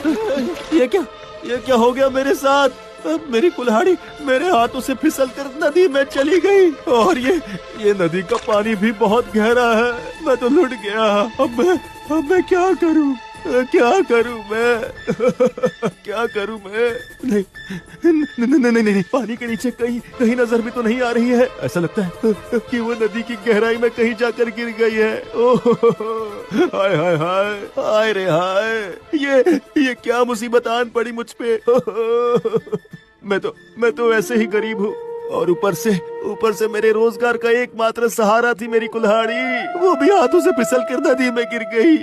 ये क्या हो गया मेरे साथ? मेरी कुल्हाड़ी मेरे हाथों से फिसलकर नदी में चली गई और ये नदी का पानी भी बहुत गहरा है। मैं तो लुट गया। अब मैं क्या करूं? क्या करूं मैं? क्या करूं मैं? नहीं, पानी के नीचे कहीं नजर भी तो नहीं आ रही है। ऐसा लगता है कि वो नदी की गहराई में कहीं जाकर गिर गई है। ओह, हाय हाय हाय, हाय रे हाय, ये क्या मुसीबत आन पड़ी मुझ पे। मैं तो वैसे ही गरीब हूँ और ऊपर से मेरे रोजगार का एकमात्र सहारा थी मेरी कुल्हाड़ी, वो भी हाथों से फिसल कर नदी में गिर गई।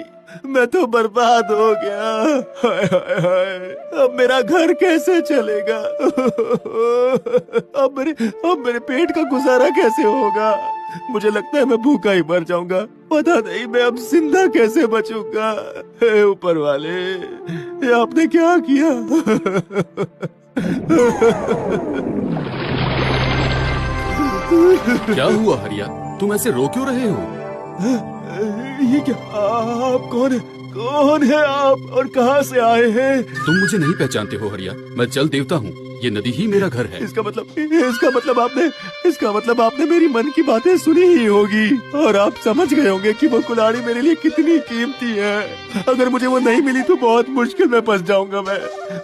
मैं तो बर्बाद हो गया। हाय हाय हाय, अब मेरा घर कैसे चलेगा? अब मेरे पेट का गुजारा कैसे होगा? मुझे लगता है मैं भूखा ही मर जाऊंगा। पता नहीं मैं अब जिंदा कैसे बचूंगा। हे ऊपर वाले, ये आपने क्या किया? क्या हुआ हरिया, तुम ऐसे रो क्यों रहे हो? ये क्या? आप कौन है आप और कहाँ से आए हैं? तुम मुझे नहीं पहचानते हो हरिया, मैं जल देवता हूँ। ये नदी ही मेरा घर है। इसका मतलब आपने मेरी मन की बातें सुनी ही होगी और आप समझ गए होंगे कि वो कुल्हाड़ी मेरे लिए कितनी कीमती है। अगर मुझे वो नहीं मिली तो बहुत मुश्किल में फंस जाऊंगा मैं,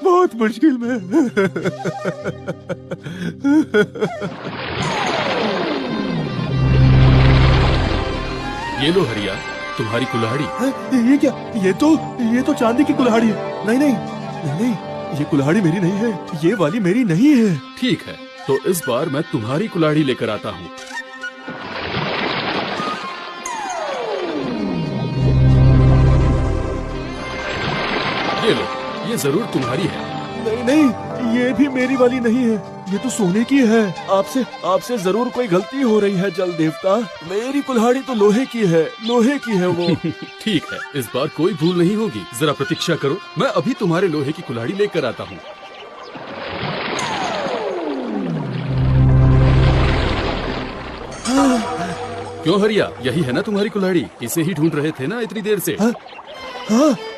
बहुत मुश्किल में। ये लो हरिया, तुम्हारी कुल्हाड़ी। ये क्या? ये तो चांदी की कुल्हाड़ी है। नहीं, ये कुल्हाड़ी मेरी नहीं है। ये वाली मेरी नहीं है। ठीक है, तो इस बार मैं तुम्हारी कुल्हाड़ी लेकर आता हूँ। ये लो, ये जरूर तुम्हारी है। नहीं, ये भी मेरी वाली नहीं है। ये तो सोने की है। आपसे जरूर कोई गलती हो रही है जल देवता। मेरी कुल्हाड़ी तो लोहे की है वो। ठीक है, इस बार कोई भूल नहीं होगी। जरा प्रतीक्षा करो, मैं अभी तुम्हारे लोहे की कुल्हाड़ी लेकर आता हूँ। क्यों हरिया, यही है ना तुम्हारी कुल्हाड़ी? इसे ही ढूंढ रहे थे ना इतनी देर से? हाँ,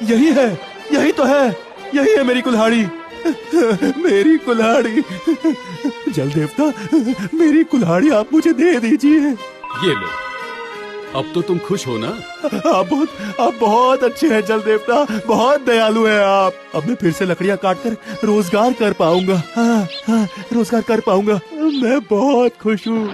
यही तो है। यही है मेरी कुल्हाड़ी। मेरी कुल्हाड़ी। जल देवता, मेरी कुल्हाड़ी आप मुझे दे दीजिए। ये लो, अब तो तुम खुश हो ना? आप बहुत अच्छे हैं जल देवता, बहुत दयालु हैं आप। अब मैं फिर से लकड़ियाँ काटकर रोजगार कर पाऊंगा। हाँ, रोजगार कर पाऊंगा। मैं बहुत खुश हूँ।